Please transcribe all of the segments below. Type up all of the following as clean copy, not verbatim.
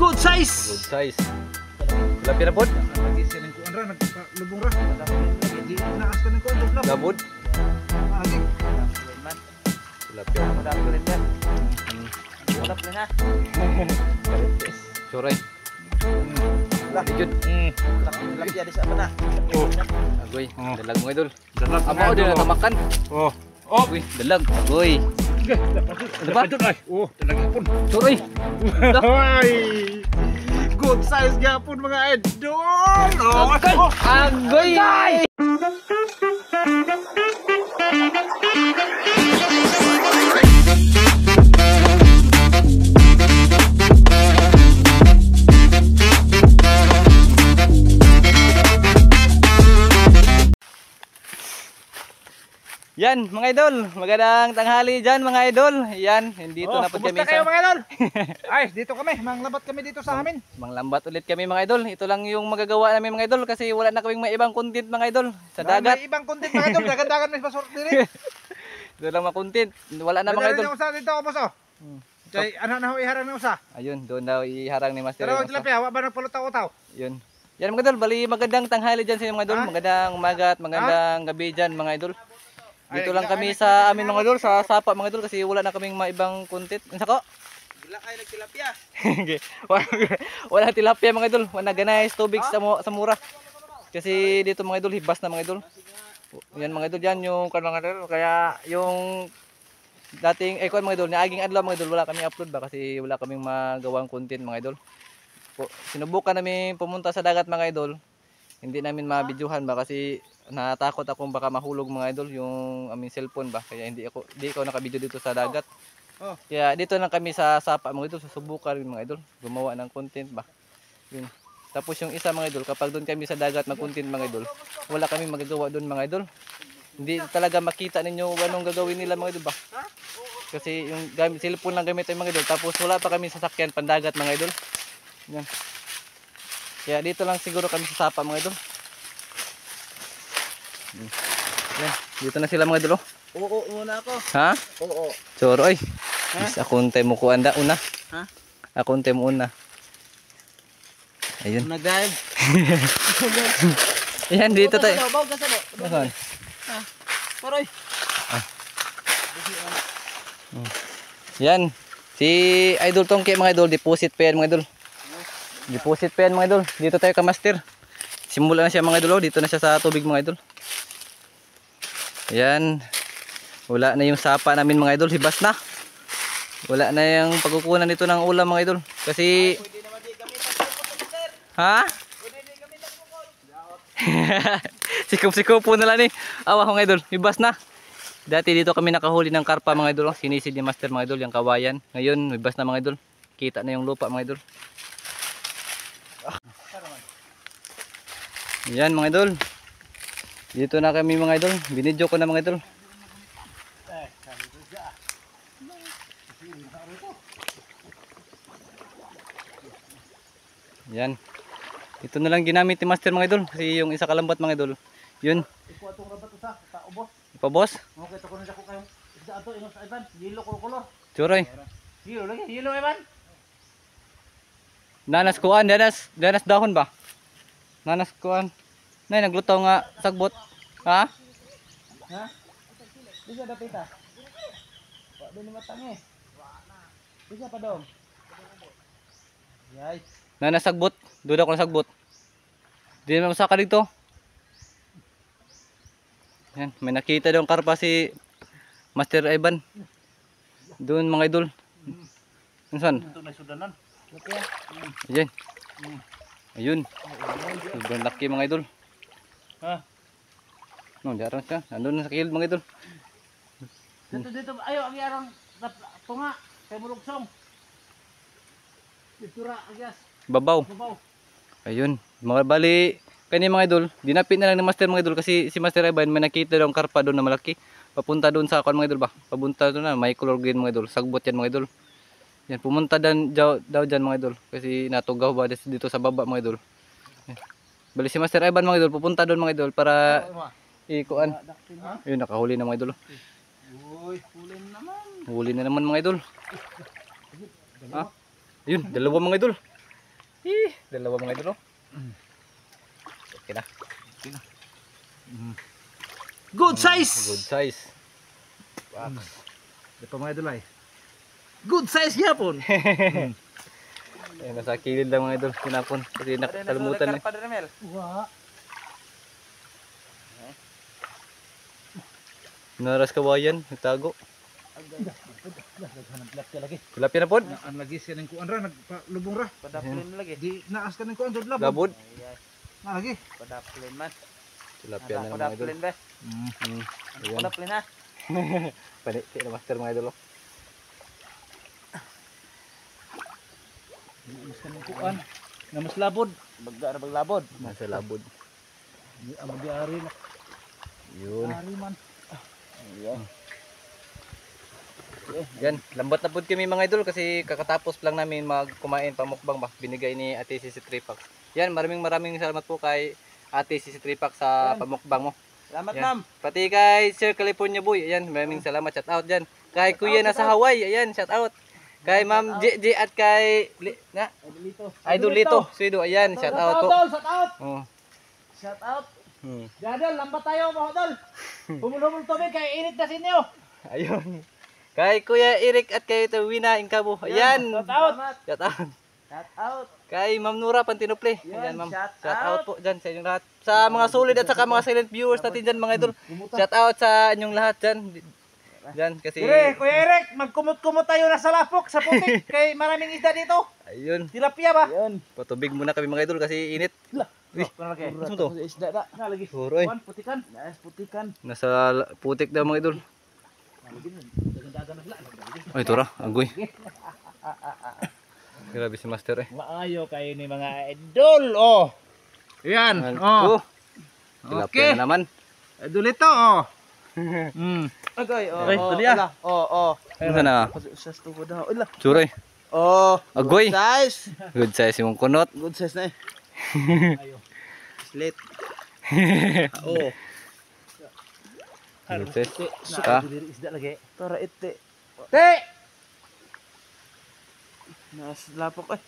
Good size. Good size. Tilapia na pod. Lagi siya ng kuan ra nagkalubong ra. Di naas ka ng kuan ra. Gabod. Lagi. Tilapia. Madami rin yan. Ulap na ha. Suray. Lanjut. Tilapia di sa mana. Agoy, dalag mga idol. Dalag. Amo din natamakan. Oh. Uy, dalag. Agoy. Dapat ay. Oh, dalag pun. Suray. Ay. Good size gyapon mga idol. Oh. Agoy. Yan mga idol, magandang tanghali dyan mga idol. Yan, dito na po kami sa... kayo mga idol? Ay, dito kami, manglabat kami dito sa amin. Manglambat ulit kami mga idol. Ito lang yung magagawa namin mga idol kasi wala na kaming may ibang content mga idol sa dagat. May ibang content mga idol, dagat-dagat na basura diri. Ito lang mga content. Wala na mga idol. Yung usa dito boss oh. Jay, ano na iharang ng usa? Ayun, doon daw iharang ni Master. Pero tilapia, wa ba nagpalutaw-utaw? Yun. Yan mga idol, bali magandang tanghali dyan sa inyo mga idol. Magandang umaga at magandang gabi dyan mga idol. Dito lang kami sa amin mga idol, sa sapa mga idol kasi wala na kaming maibang content. Ano ko? Gila kayo nagtilapia. Wala tilapia mga idol, wala ganais tubig sa mura. Kasi dito mga idol, hibas na mga idol. Yan mga idol, yan yung kanang idol. Kaya yung dating kuan mga idol, naaging adlaw mga idol, wala kaming upload ba kasi wala kaming magawang content mga idol. Sinubukan namin pumunta sa dagat mga idol. Hindi namin mabidyohan ba kasi natakot akong baka mahulog mga idol yung aming cellphone ba, kaya hindi ako nakabidyo dito sa dagat. Kaya dito lang kami sa sapa mga idol, susubukan rin mga idol gumawa ng content ba. Yun. Tapos yung isa mga idol, kapag doon kami sa dagat mag-content mga idol, wala kaming magagawa doon mga idol. Hindi talaga makita ninyo anong gagawin nila mga idol ba. Kasi yung cellphone lang gamit ay mga idol, tapos wala pa kami sasakyan pandagat mga idol. Yan. Kaya dito lang siguro kami sa sapa mga idol. Yan, dito na sila mga idol. Oo, muna ako. Ha? Oo. Soro ay. Is akong mo ko anda una. Ha? Akong mo una. Ayun. Nag-dive. Yan dito tayo. Baw ka sa do. Nasaan? Ha. Paroy. Yan. Si Idol Tongke mga idol, deposit pa yan mga idol. Deposit pa yan mga idol. Dito tayo ka master. Simula na siya mga idol. Dito na siya sa tubig mga idol. Yan. Wala na yung sapa namin mga idol. Hibas na. Wala na yung pagkukunan nito ng ulam mga idol. Kasi... Ha? Sikup-sikup po na lang eh. Awa mga idol. Hibas na. Dati dito kami nakahuli ng karpa mga idol. Sinisid ni Master mga idol. Yung kawayan. Ngayon hibas na mga idol. Kita na yung lupa mga idol. Yan mga idol. Dito na kami mga idol. Binidyo ko na mga idol. Yan. Ito na lang ginamit ni Master mga idol. Kasi yung isa kalambat mga idol. Yun. Ipabos. Okay, to kuno ko kayo. Isda ato ingon sa Ivan. Yellow color. Churoy. Yellow lagi, yellow Ivan. Nanas kuan, danas dahon ba? Nanas kuan. Nay naglutaw nga sagbot. Ha? Ha? Bisa dapita. Wa din matang eh. Bisa pa dong. Yay. Nanas sagbot. Duda ko na sagbot. Di naman masaka dito. Yan, may nakita daw karpa si Master Ivan. Doon mga idol. Saan? Ito na sudanan. Okay. Ayan. Ayun. Sobrang laki mga idol. Ha? No, diaran siya. Nandun na sa kilid mga idol. Dito ayo ang yarang tunga kay mulugsong. Itura agyas. Babaw. Babaw. Ayun. Mga bali kani mga idol, dinapit na lang ni Master mga idol kasi si Master Ivan may nakita daw ang karpa doon na malaki. Papunta doon sa akon mga idol ba. Papunta doon na may color green mga idol. Sagbot yan mga idol. Yan, pumunta daw dyan mga idol. Kasi natugaw ba dito sa baba mga idol. Yan. Bali si Master Ivan mga idol, pupunta doon mga idol para ikuan. Ayun, nakahuli na mga idol. Uy, huli na naman. Huli na naman mga idol. Ha? Ayun, dalawa mga idol. Dalawa mga idol. Okay na. Good size. Good size. Ito mga idol ay. Good size yapon. Ayun, nasa kilid lang mga idol. Pinapon. Kasi nakalimutan eh. Wah. Naras kawayan. Nagtago. Daghan tilapia lagi. Tilapia na po. Ang lagi siya ng kuan ra nagpalubong ra. Padaplin lagi. Di naas ka ng kuan jud labon. Labod. Na lagi. Padaplin man. Tilapia na mga idol. Padaplin ba? Ayun. Padaplin ha. Paniti na master mga idol. Mas kanang kuan. Na mas labod. Bagga ra bag labod. Nasa labod. Di amo diari na. Yun. Ari man. Ayan. Yan, lambat na po kami mga idol kasi kakatapos lang namin magkumain pamukbang ba. Binigay ni Ate Sisi Tripax. Yan, maraming salamat po kay Ate Sisi Tripax sa pamukbang mo. Salamat Yan. ma'am. Pati kay Sir California Boy. Ayan, maraming salamat. Shout out dyan. Kay Kuya nasa Hawaii. Ayan, shout out. Kay Ma'am JJ at kay Idol Lito. Suido. Ayan, shout out po. Shout out. Oh. Shout out. Hmm. Dadol, lambat tayo mga dol. Humulumul tubig kay init na sinyo. Ayun. Kay Kuya Eric at kay Tawina Ingkabo. Ayan. Shout out. Shout out. Shout out. Kay Ma'am Nura Pantinople. Yan, Ayan, Ma'am. shout Shout out. out po dyan sa inyong lahat. Sa mga solid at saka mga silent viewers natin dyan mga idol. Shout out sa inyong lahat dyan. Dyan kasi... Kuya Eric, magkumot-kumot tayo na sa lapok, sa putik, kay maraming isda dito. Ayun. Tilapia ba? Yan. Patubig muna kami mga idol kasi init. Uy, Ano to? Isda da. Na lagi. Puro eh. Putikan. Yes, putikan. Nasa putik daw mga idol. Dagan na sila. Ay, ito ra. Agoy. Grabe si Master eh. Maayo kayo ni mga idol. Oh. Yan. Oh. Oh. Tilapia Okay. na naman. Idol ito oh. Agay. Oh. Ay, Oh. tuloy ah. Ala. Oh. Ano na? Sa stuko daw. Ala. Churoy. Oh. Agoy. Size. Good size yung kunot. Good size na eh. Ayo. Slit. Oh. Good size. Ah. Isda lagi. Tora ite. Te. Nas lapok eh.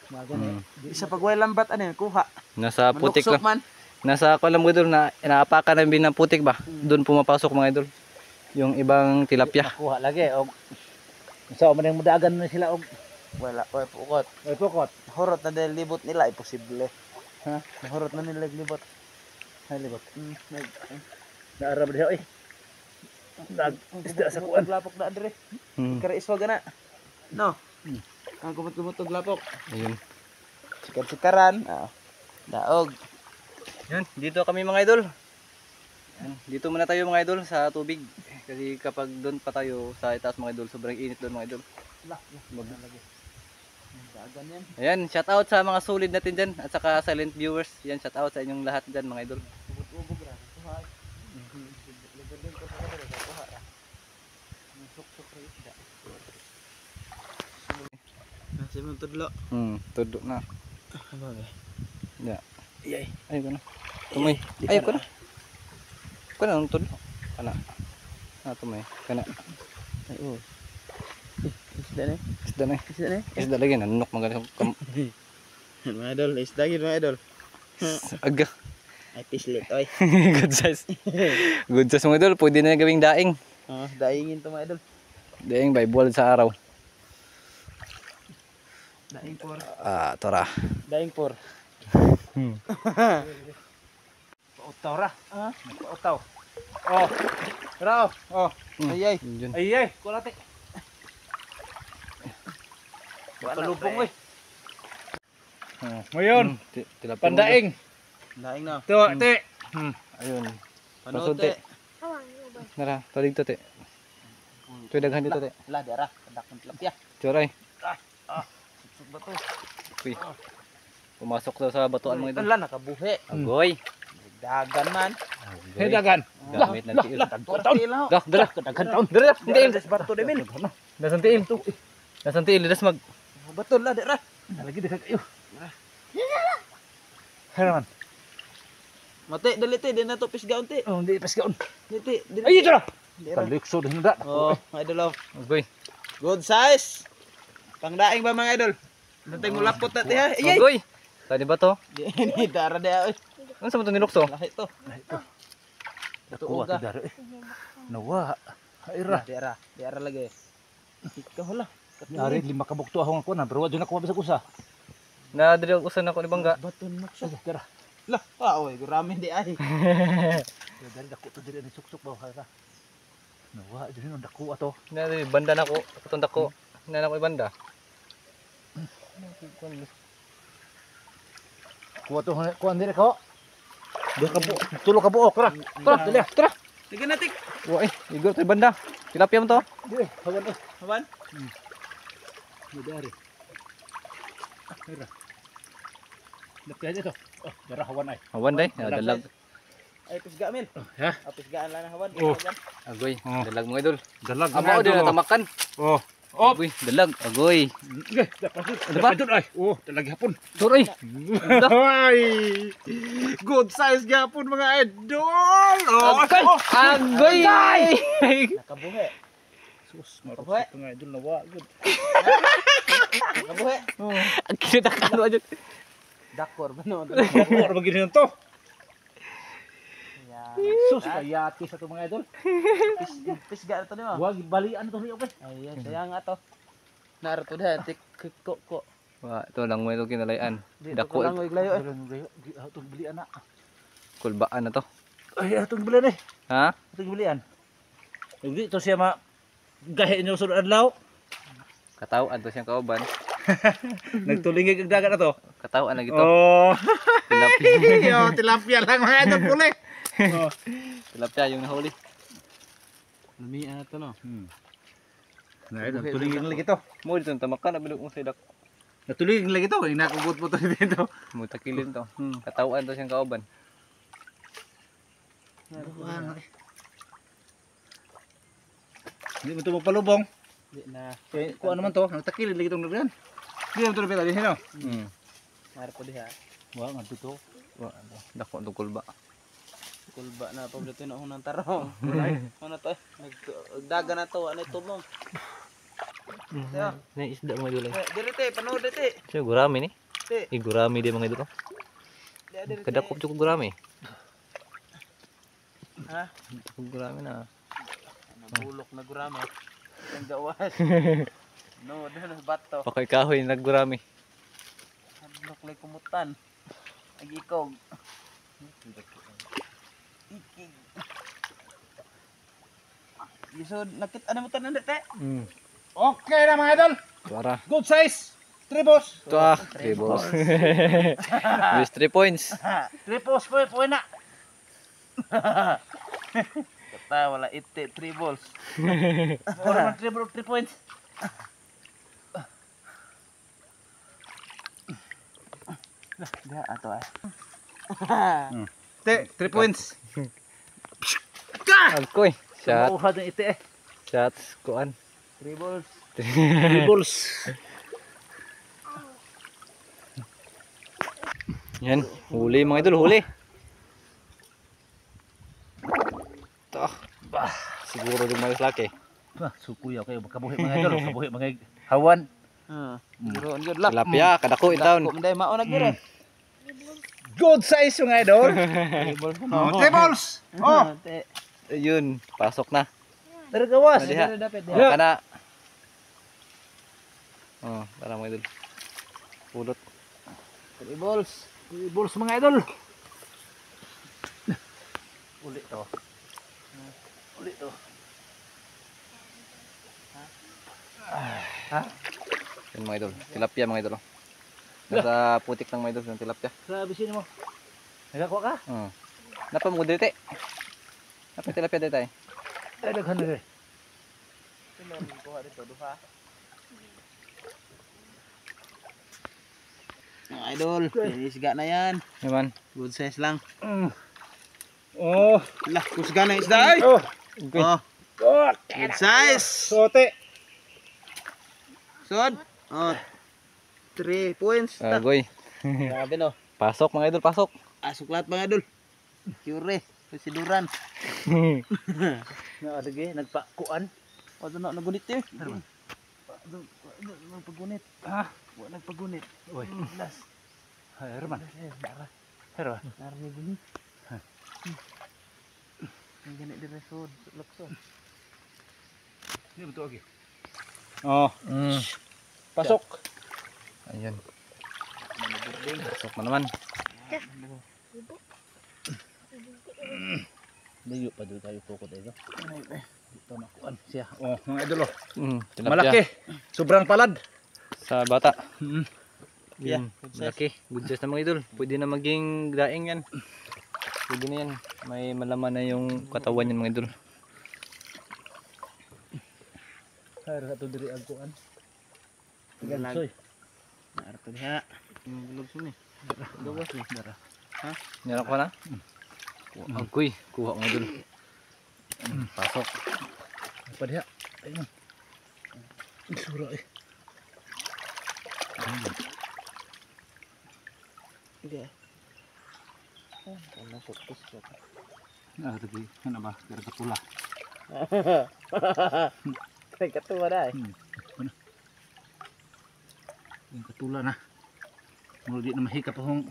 Magan eh. Isa pagway lambat ano kuha. Nasa putik Manuksok lang. man. Nasa ako lang mga idol na inaapakan namin ng putik ba. Doon pumapasok mga idol. Yung ibang tilapia. Kuha lagi og so man yung mudagan na sila og wala oy pukot. Oy pukot. Horot na dahil libot nila imposible. Ha? Horot na nila libot. Ay libot. Naarab diha oy. Dag isda sa kuan lapok na andre. Kara iswag na. No. Ang kumot-kumot og lapok. Ayun. Sikar-sikaran. Daog. Yan, dito kami mga idol. Yan, dito muna tayo mga idol sa tubig. Kasi kapag doon pa tayo sa itaas mga idol, sobrang init doon mga idol. Dagan yan. Ayan, shout out sa mga solid natin dyan at saka silent viewers. Yan, shout out sa inyong lahat dyan mga idol. Ubog ra. Kuha. Ligadin ko sa kanila kuha ra. Sok-sok ra isda. Nasi mo tudlo. Tudok na. Bagay. Ya. Iyay. Ayun ko na. Tumay. Ayun ko na. Kana ang tudok. Kana. Tumay. Kana. Ay oh. Isda na. Isda na. Isda na. Isda lagi nanok mga Mga idol, isda gid mga idol. aga. Ay pislit oy. Good size. Good size mga idol. Pwede na gawing daing. Daingin to mga idol. Daing by buwal sa araw. Daing por. Tora. Daing por. Pautaw ra. Pautaw. Oh. Ra. Oh. Ayay. Yun. Ayay, kulate. Kalubong oy. Ngayon, Tilapia. pandaing. Daing na. To, te. Ayun. Panote. Nara, talig to te. Tuy daghan dito te. La dara, kadak ng tilapia. Choray. Suk ba to? Uy. Pumasok daw sa batuan mga idol. Ala nakabuhi. Agoy. Dagan man. Agoy. Hedagan. Gamit ng tiil. Taon. Dah, dala. Dagan taon. Dala, tiil. Des barto de mil. Dasan tiil. Dasan tiil, das mag. Betul lah dara. Lagi dekat kayo. Heraman. Mate dalite din na to pisgaon ti. Oh, hindi pas kaon. Diti. Ay, ito na. Dira. Talikso din na. Oh, idol of Agoy. good size. Pangdaing ba mga idol? Nantay mo lapot na tiha. Ay, Agoy. Tadi ba to? Ini dara dia. Ano sa mo to nilukso? Lahi to. Dako ati daro eh. Nawa. Haira. Diara lagi. Ikaw lah. Ari 5 ka bukto ahong ako na, pero wa jud ako mabisag usa. Na diri og usan ako ni bangga. Baton makso. Tara. Lah, oy, gurami di ay. Dari dako to diri ni suksok ba haira. Nawa jud ni dako ato. Na diri banda nako, katong dako. Na nako ibanda. Kuha to kuan diri ko. Tulo ka buok ra. Tara, dali. Tara. Sige natik. Wa igor to banda. Tilapia mo to. Dili, hawan eh. Hawan. Dari. Haira. Lapya dito. Oh, dara hawan ay. Awan day, dalag. Ay pisga mil. Ha? Pisgaan lang na hawan. Oh. Agoy, dalag mga idol. Dalag Amo din natamakan. Oh. Agoy, dalag. Agoy. Dapat dun ay. Oh, dalag hapon. Turoy. Ay! Good size gapon mga idol! Oh, Agoy. Nakabuhi. sus, marupit mga idol na wa good. Nakabuhi. Ang kinakano aja. Dakor ba no? Or magini to. Yan. Sus, kayati sa to mga idol. Pisga to ni mo. Wag balian to riyo pre. Ayan, sayang nga to. Naaro to da tik ko. Wah, ito lang mo ito kinalayan. Dako lang Dako, iglayo eh. Atong balian na. kulbaan na to. Ay, atong balian eh. Ha? Atong balian. Hindi to siya ma gahe inyo sunod adlaw. Katawan to siyang kauban. Nagtulingig ang dagat na to. Katawan na gito. Oh. Tilapia. Yo, tilapia lang mga idol puli. Oh. Tilapia yung nahuli. Lumi ano to no. Na idol, tulingig lagi to. Mo dito tamakan na bilog mo sa dak. Natulingig lagi to, inakubot mo to dito. Mo takilin to. Katawan to siyang kauban. Hindi mo to magpalubong. Di na. Eh, kung ano man to, nagtakilid lagi tong nabiyan. Hindi mo to napila din no. Naaro ko diha. Wa nga to. Wah, dako to kulba. Kulba na paborito na unang tarong. Ano to? Nagdaga na to, ano ito mo? Yeah. Na isda mga idol. Diri te, panood te. Siya gurami ni. Te. Gurami di mga idol. Diri te. Kadakop cukup gurami. Ha? Gurami na. Nabulok na gurami. Ang gawas. No, dahil bato. Pakoy kahoy naggurami. Nabulok lay kumutan. Agikog. Ikig. Isod, nakit ano mo tanan te? Okay na mga idol. Para. Good size. Tribos. Ito ah. 3 balls. With 3 points. Tripos po na. Kata wala ite 3 balls. Wala man 3 points. Dah ato ah. Te, 3 points. Alkoy. Shot. Mauhad ng ite eh. Shots. Kuan. 3 balls. Tribbles. Yan. Huli mga idol. Huli. Ito. Siguro di malis laki. Bah, sukuya kayo makabuhi mga idol, makabuhi mga hawan. Pero ang good luck. Tilapia. Kadako in town. Kung hindi mao na gire. Good size mga idol. 3 balls Oh, tribbles. Oh, Ayun. Pasok na. tergawas. Diha. dapat Oh, kana. Oh, tara mga idol. Pulot. 3 balls. Tribbles mga idol. Ulit to. Ulit to. Yan mga idol. Tilapia mga idol. Nasa putik ng mga idol ng tilapia. Grabe sino mo. Nagakuha ka? Napa mo dito. Napa tilapia dito eh. Ay, daghan na rin. Sino kuha dito duha? Mga idol, isga na yan. Yaman. Good size lang. Oh, Lah, kusga na isda ay. oh. Okay. Oh, Oh, good size. sote. Sod. Oh. 3 points. Agoy. Grabe no. Pasok mga idol, pasok. Asok lahat mga idol. Cure, presiduran. Na adage nagpakuan. O na nagunit eh. Nagpagunit. Ha? Wala nagpagunit. Uy. Last. Ay, Herman. Nara. Herman. Narinig din. Ang ganit din resod. Luksod. Hindi mo ito okay. Oh. Pasok. Ayun. Pasok mo naman. Layo pa doon tayo pukot ito. Ito nakuan siya. Oh, mga idol oh. Tilapia. Malaki. Sobrang palad. Sa bata. Yeah, Yun, good size. malaki. Good size na mga idol. Pwede na maging daing yan. Pwede na yan. May malaman na yung katawan yan mga idol. Ay, rato diri ang kuan. Galag. Soy. Narto diha. Luksod ni. Duwas ni. Dara. Ha? Meron ko na? Agkoy. Kuha mga idol. Pasok. Apa dia? Ayun. Sura eh. Hindi. Ano fokus ko. Ah, tadi ano ba? Kira katula. Kay katuwa dai. Yung katula na. Mula di na mahika pa hong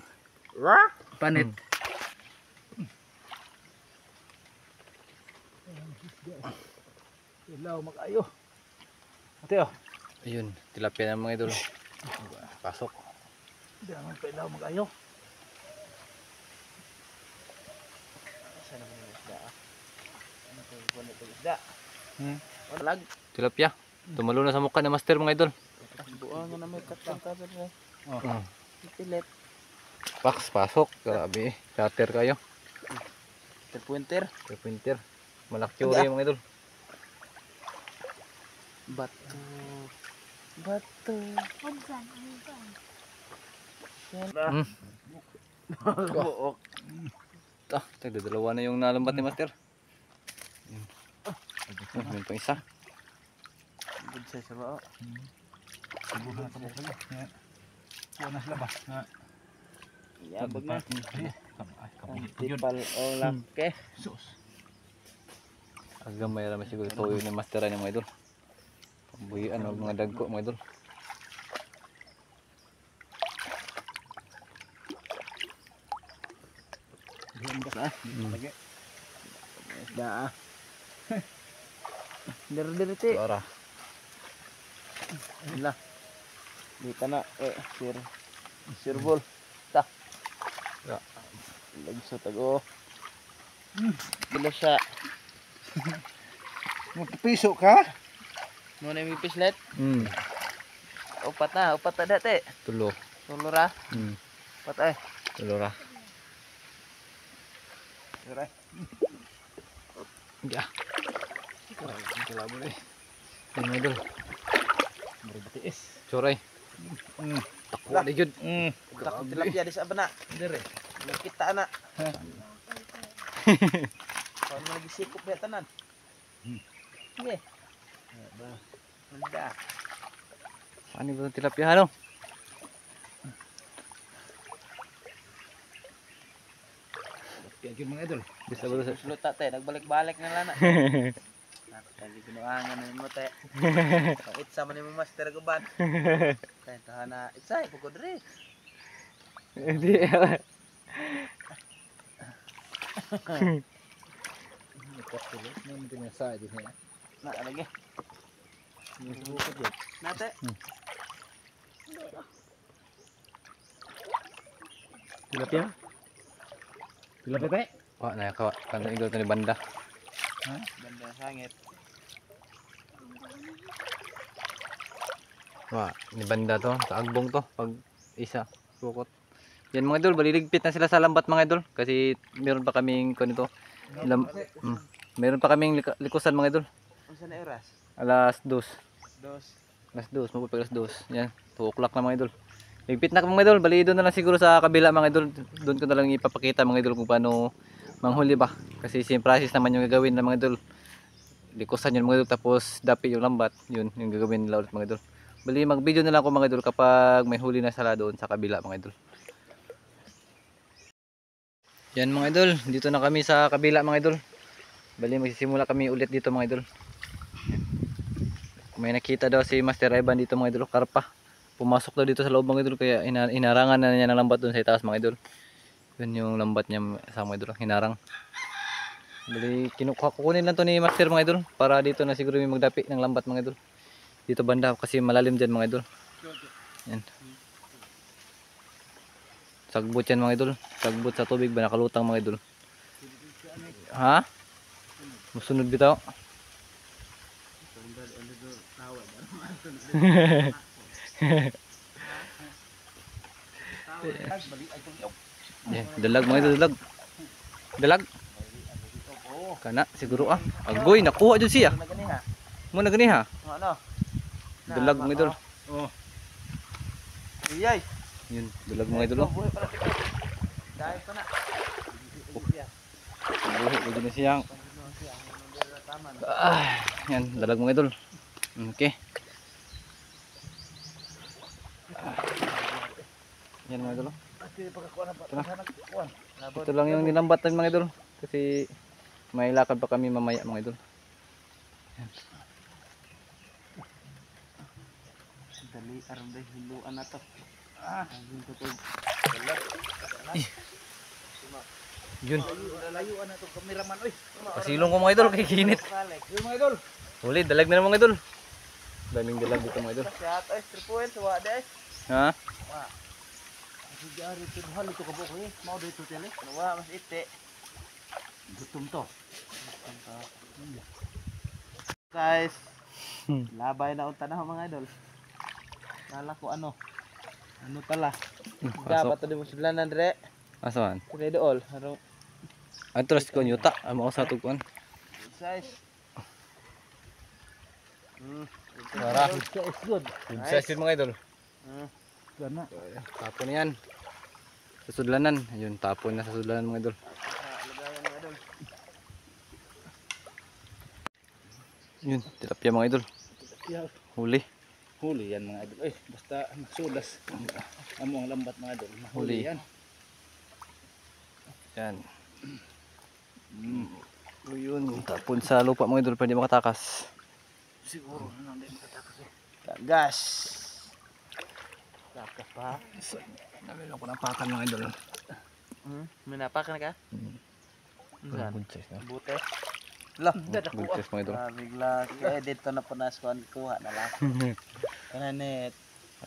Ra? panit. Ilaw mag-ayo. Ate oh. Ayun. Tilapia na mga idol. Pasok. Hindi naman pa ilaw mag-ayo. Sana mo yung isda. Ano ko yung isda? Walag. Tilapia. Tumalo na sa mukha ni master mga idol. Buang nga na may katang kabar na. Oh. Pilit. Pax, pasok. Grabe. Cutter kayo. Terpointer. Pointer. Malaki uri mga idol. Batu. Batu. Buok. Ah, dalawa na yung nalambat ni master. Yun pa isa. Good size ba? Subuhan pa mo sila. Yan na sila ba? Yabag na. Kabuhit ko yun. Tipal o laki. Sus. Agam may ramas siguro toyo ni master ni mga idol. Pambuhian o mga dagko mga idol. Diyan ba sa? Lagi. Isda ah. Dir-diriti. Para. Lah. Dito na sirbol. Ta. Ya. Lagso tago. Bila siya. Magpiso ka? Muna yung pislet. Upat na dati. Tulo. Tulo ra. Upat ay. Tulo ra. Diray. Ya. Kalabo ni. Yung mga idol. Maribatiis. Choray. Takwa na yun. Takot tilapia di sa abana. Dire. Nakita na. Kung lagi sikop ya tanan. Sige. Manda. Saan ba itong tilapia ano? Kaya yun mga idol. Bisa ba sa... Luta te, nagbalik-balik na lana. Lagi kinuangan na mo te. Itsa man mo master guban. Kaya tahana itsa pugod ri. Hindi. Ikat tuloy. May pinasa din niya. Na lagi. Bukod yun. Nate. Tilapia? Tilapia tayo? Wah, na kawa. Kanang igol to ni banda. Banda sangit. Wah, ni banda to. Sa agbong to. Pag isa. Bukot. Yan mga idol. Baliligpit na sila sa lambat mga idol. Kasi meron pa kaming kunito. Meron pa kaming likusan mga idol. Unsa na oras? Alas 2. Dos. Alas 2. Magpapag alas 2. Yan. 2 o'clock na mga idol. Ligpit na mga idol. Bali doon na lang siguro sa kabila mga idol. Doon ko na lang ipapakita mga idol kung paano manghuli ba. Kasi same process naman yung gagawin ng mga idol. Likusan yun mga idol. Tapos dapi yung lambat. Yun yung gagawin nila ulit mga idol. Bali mag video na lang ako mga idol kapag may huli na sila doon sa kabila mga idol. Yan mga idol. Dito na kami sa kabila mga idol. Bali magsisimula kami ulit dito mga idol. may nakita daw si Master Ivan dito mga idol, karpa. Pumasok daw dito sa loob mga idol, kaya inarangan na niya ng lambat doon sa itaas mga idol. Yun yung lambat niya sa mga idol, hinarang. Bali, kukunin lang to ni Master mga idol, para dito na siguro may magdapi ng lambat mga idol. Dito banda kasi malalim dyan mga idol. Yan. Sagbot yan mga idol. Sagbot sa tubig ba nakalutang mga idol. Ha? Musunod bitaw. Yan, dalag mga idol, dalag. Dalag. Kana siguro ah. Agoy, nakuha jud siya. Mo na gani ha. Ano? Dalag mga idol. Oh. Iyay. Yun, dalag mga idol. Dahil pa na. Buhi ko din siyang. Yan, dalag mga idol. Okay. Yan mga idol. Ito lang yung nilambat namin mga idol. Kasi may lakad pa kami mamaya mga idol. Yan. Dali aron day hiluan na to. Ayun to. Yun. Layuan na to kameraman oy. Pasilong ko mga idol kay kinit. Yung mga idol. Huli, dalag na mga idol. Daming dalag dito mga idol. Siya ay tripuel sa wade. Ha? Sige ari to halo to kabo ko eh. Mao dito tele. Wa mas ite. Gutom to. Guys, labay na unta na mga idol. Kala ko ano? Ano tala? Dapat to di mo sudlanan dire. Asaman? Kaya dool. Haro Atras ko nyuta, amo sa tugon. size. Tara. It's good. Good size yun mga idol. Gana. Tapon yan. Sa sudlanan. Ayun, tapon na sa sudlanan mga idol. Lagayan mga idol. Yun, tilapia mga idol. Huli. Huli yan mga idol. Basta nasudas. Amo ang lambat mga idol. Huli. Yan. Yan. Yun, tapon sa lupa mga idol, pwede makatakas. Siguro na lang din makatakas eh. Tagas. Takas pa. Nabilo ko ng pakan mga idol. May napakan ka? Saan? Good size na. Bute. Lah, Good size mga idol. bigla kaya dito na punas ko kuha na lang. Kananet.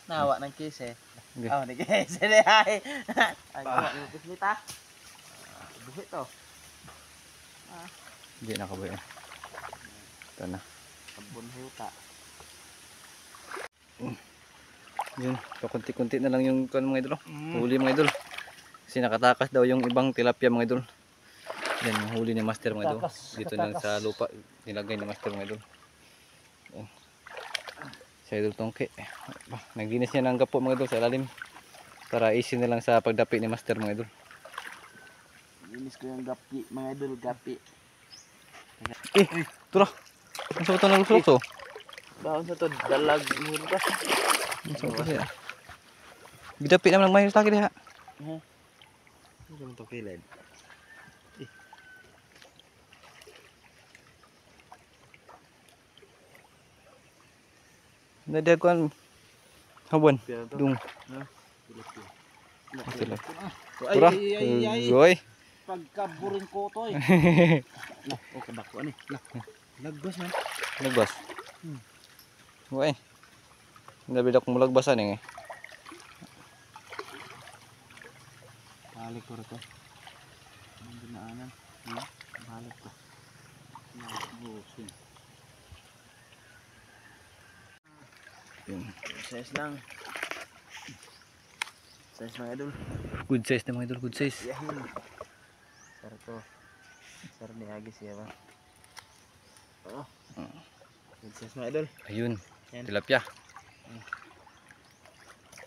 Nawa ng kise. Okay. Oh, ni kise ni ay. Ay, kuha mo kismita. Buhit to. Hindi nakabayan. Ito na. Sabon huta. Yun, pakunti-kunti na lang yung mga idol. Huli mga idol. Kasi nakatakas daw yung ibang tilapia mga idol. Yan yung huli ni Master mga idol. Dito lang sa lupa nilagay ni Master mga idol. Yan. Sa idol tongke. Naglinis niya ng gapo mga idol sa ilalim. Para easy na lang sa pagdapi ni Master mga idol. Linis ko yung gapi, mga idol gapi. Tura. Ang sa ito nagsulok to? Baon sa to, dalag mura. Ang sa ito siya. Gidapi naman ng mayos lagi diha. Ano naman to kilid? Nadaguan. Habon. Dung. Tilapia. Tura. Goy. Pagkaburing ko to eh. Oh, kadako ani. Lagbas man. Lagbas. Goy. Nabi akong mulagbasan eh. Balik ko rito. Ang dinaanan. Balik ko. Nabusin. Yun. Size lang. Size mga idol. Good size na mga idol. Good size. Yahin. Sar to. Sar ni Agis ya ba? Oh. Good size mga idol. Ayun. Yan. Tilapia.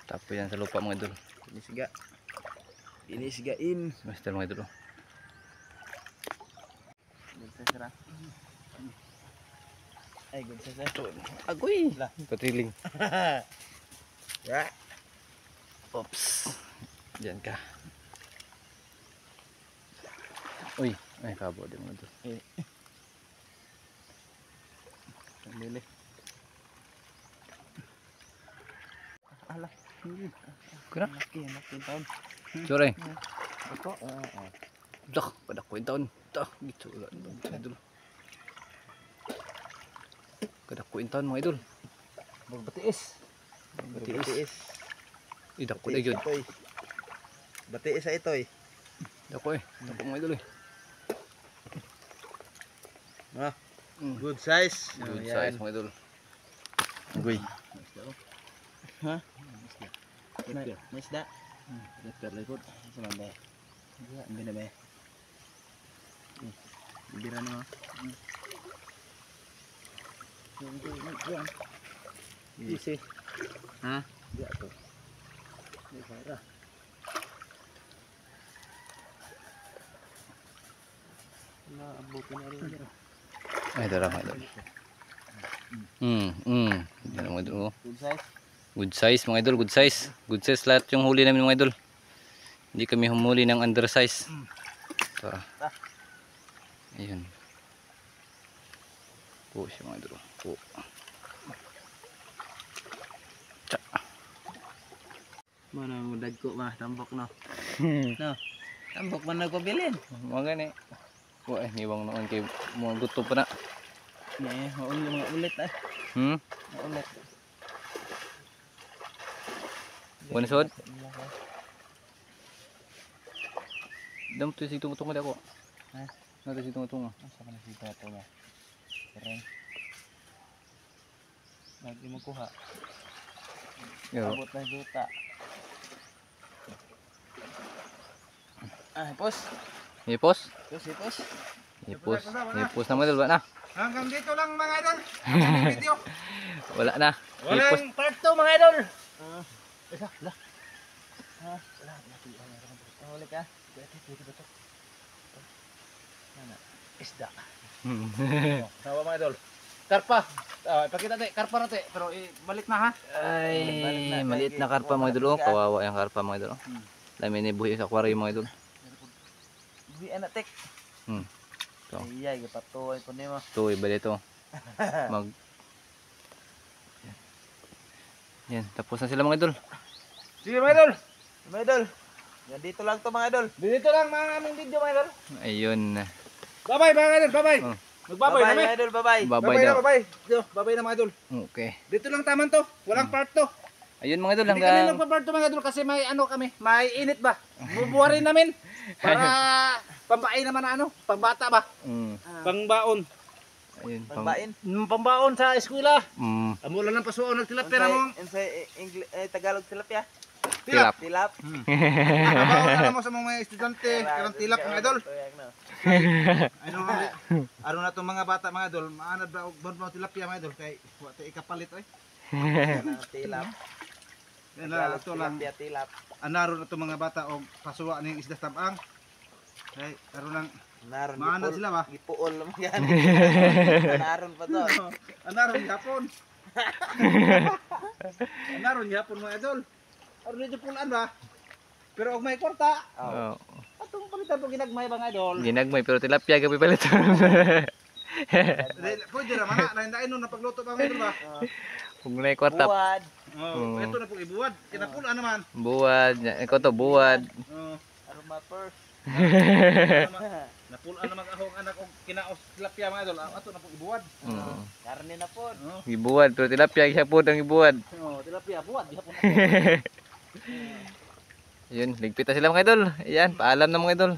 Tapo yan sa lupa mga idol. Inisga. Inisgain. Master mga idol. Good size ra. Ay, good size ra. Agoy. Patriling. Ya. Oops. Diyan ka. Uy. Ay, kabo din mga idol. Pamili. Ala. Kuna. Laki taon. Sure. Ito. Oo. Dah, pada kuin taon. Dah, gitu lah mga idol. Kada kuin taon mga idol. Batiis. Batiis. Idak ko na yun. Batiis sa ito eh. Dako dako mga idol eh. Ah, good size. Good size mga idol. Guy. Ha? May isda. Leper likod. Saan ba? Hindi na ba? Bibira na mo. Easy. Ha? Ya to. May para. Naabutin na rin. Ay, dara mga idol. Yan mga idol. Good size. Good size mga idol, good size. Good size lahat yung huli namin mga idol. Hindi kami humuli ng undersize. Ito. Ayun. Po siya mga idol. Po. Tsa. Mana mo dagko ba tambok no. No. Tambok man nagpabilin. Mga gani. Po niwang noon kay mga gusto pa na. Ni, maul mga ulit ah. Ulit. Wala sod. Dam tu si tungtung ada ko. Ha? Nada si tungtung. Asa ka na si tato ba? Keren. Lagi mo kuha. Yo. Abot na juta. Ah, pos. Ipos. Pos. Ipos. Ipos na mga idol ba na? Hanggang dito lang mga idol. Video. Wala na. Ipos. Walang part 2 mga idol. Isa, lah. Ah, wala. Huli ka. Dito ba to? Ano? Isda. Sawa mga idol. Karpa. Pakita natin, karpa natin. Pero balik na ha. Ay, maliit na karpa mga idol. Oh. Kawawa yung karpa mga idol. Oh. Dami ni buhay sa aquarium mga idol. Di anak tek. So. Iya, gapatuloy ko nimo. Ito, iba dito. Mag... Yan, tapos na sila mga idol. Sige mga idol. Mga idol. Yan dito lang to mga idol. Dito lang mga aming video mga idol. Ayun. Bye-bye mga idol. Bye-bye. Oh. Magbabay na Mga idol, bye-bye. Babay daw. Bye-bye. Bye-bye na mga idol. Okay. Dito lang taman to. Walang part 2. Ayun mga idol, Hindi kami hanggang... magpa-part 2 mga idol kasi may ano kami. May init ba? Bubuharin namin. Para pambain naman na ano. Pangbata ba? Pangbaon. Ayun. Pagbain. Pambaon sa eskwela. Mm. Amulan ng pasuon ng tilapia na mo. Tagalog tilapia. Tilap. Tilap. Pambaon na mo sa mga estudyante. Karang tilap mga idol. Ano na itong mga bata mga idol. Maanad ba og bon tilapia mga idol. Kay wala ikapalit oy. Tilap. Yan na ito lang. Tilapia, tilap. Anaro na itong mga bata og pasuwa ning isda tabang. Kay karon lang Naron maanad sila ba? Gipuol lang yan. Naron pa to. Anaron yapon. Anaron yapon mga idol. Aron medyo pulaan ba? Pero og may kwarta. Oh. Atong palitan po ginagmay ba nga idol? Ginagmay pero tilapia gabi palit. Pwede naman na, nahindain nun na pagluto ba mga idol ba? Kung may kwarta, Buwad. Oh, ito na po ibuwad. Kinapulaan naman. buwad. Ikaw to, buwad. Oh, Aroma first. napulaan naman ako ang anak og kinaos tilapia mga idol. Ato na po ibuwad. Karne na po. Oh, Gibuwad pero tilapia gihapon ang gibuwad. oh tilapia buwad. Gihapon na. Ayun, ligpit na sila mga idol. Ayan, paalam na mga idol.